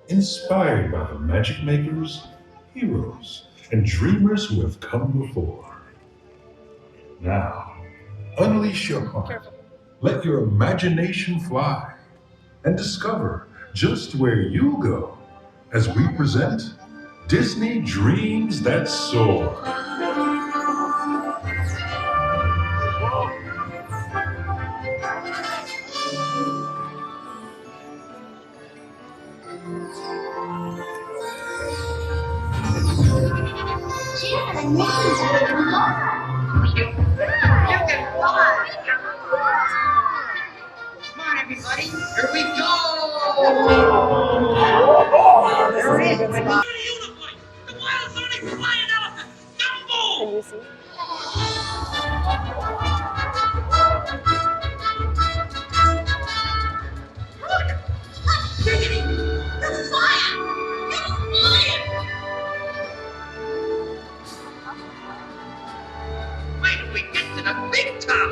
inspired by the magic makers, heroes, and dreamers who have come before. Now, unleash your heart, let your imagination fly, and discover just where you'll go as we present Disney Dreams That Soar. She had a name. You can fly. Come on, everybody. Here we go. There it is. The wild Sonic flying elephant. Dumbo. Can you see? Look. Diggity. That's flying. It's flying. Wait till we get to the big top.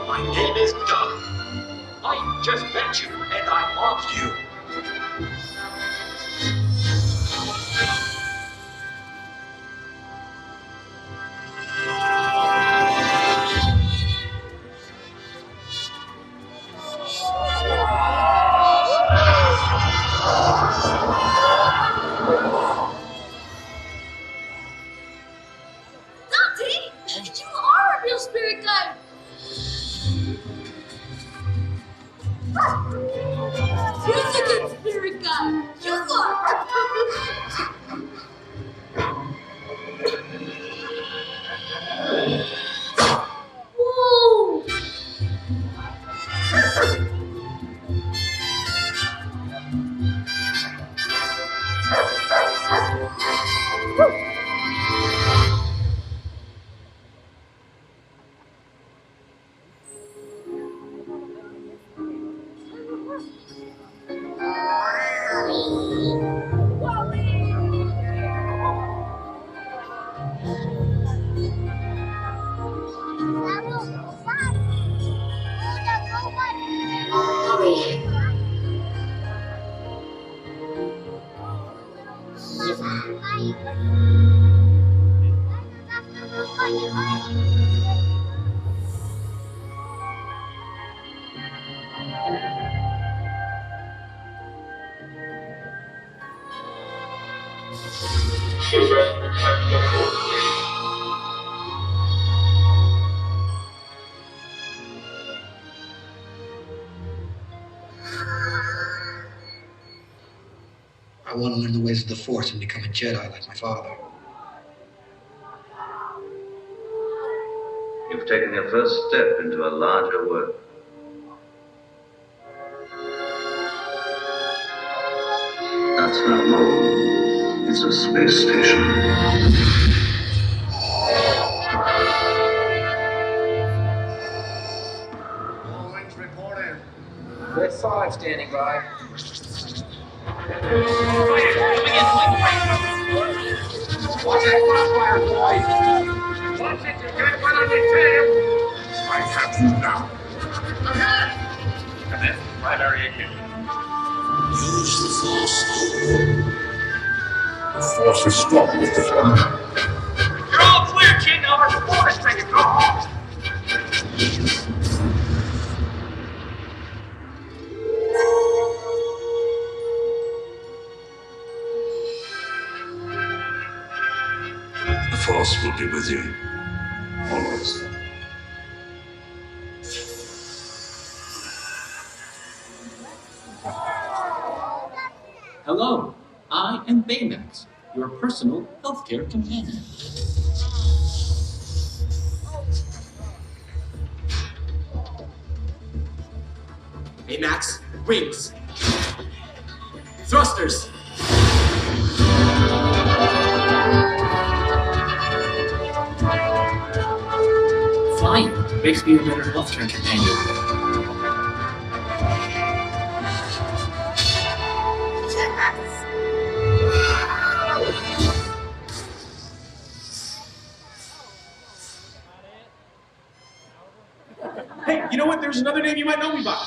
My name is Doug. I just met you, and I loved you. Dante, you are a real spirit guide. He's a good spirit guide. You are. Whoa. I want to learn the ways of the Force and become a Jedi like my father. You've taken your first step into a larger world. That's not home. It's a space station. All wings report in. Red 5 standing by. Watch that crossfire, boys. Watch it, you got one on your tail. I have you now. Command, primary ignition. Use the Force. The Force is strong with this one. You're all clear, kid. Now let's pull this thing and go. The Force will be with you. Always. Hello, I am Baymax, your personal healthcare companion. Baymax, wings. Thrusters. Flying. Makes me a better healthcare companion. Hey, you know what? There's another name you might know me by.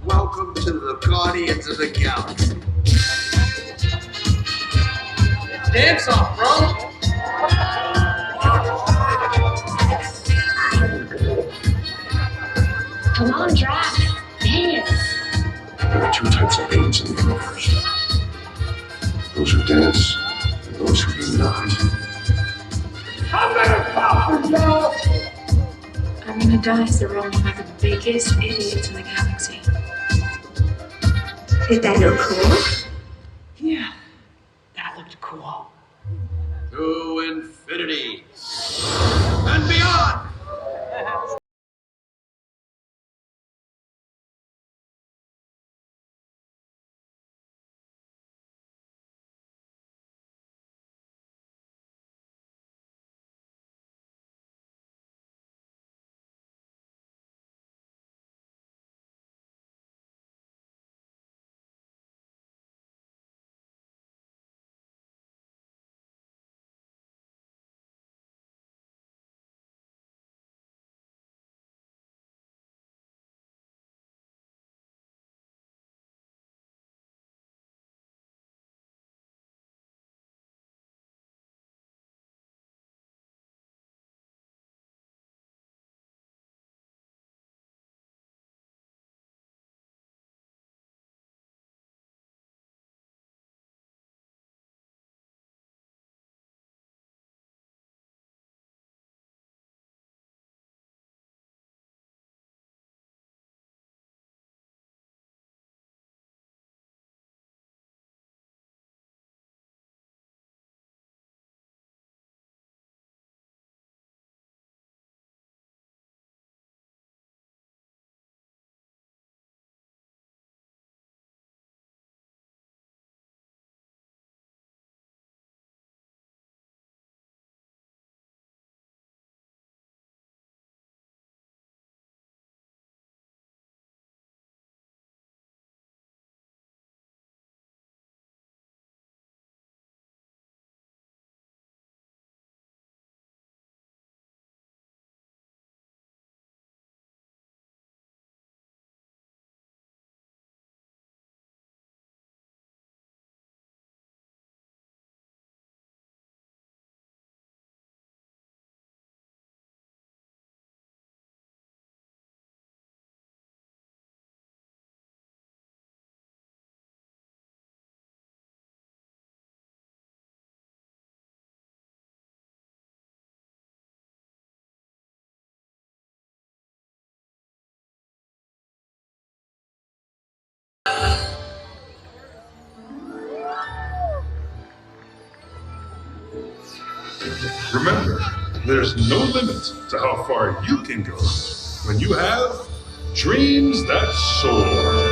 Welcome to the Guardians of the Galaxy. Dance off, bro. Come on, Drax. Dance. There are two types of beings in the universe. Those who dance and those who do not. Arena Dice are one of the biggest idiots in the galaxy. Did that look cool? Yeah, that looked cool. To infinity and beyond. Remember, there's no limit to how far you can go when you have dreams that soar.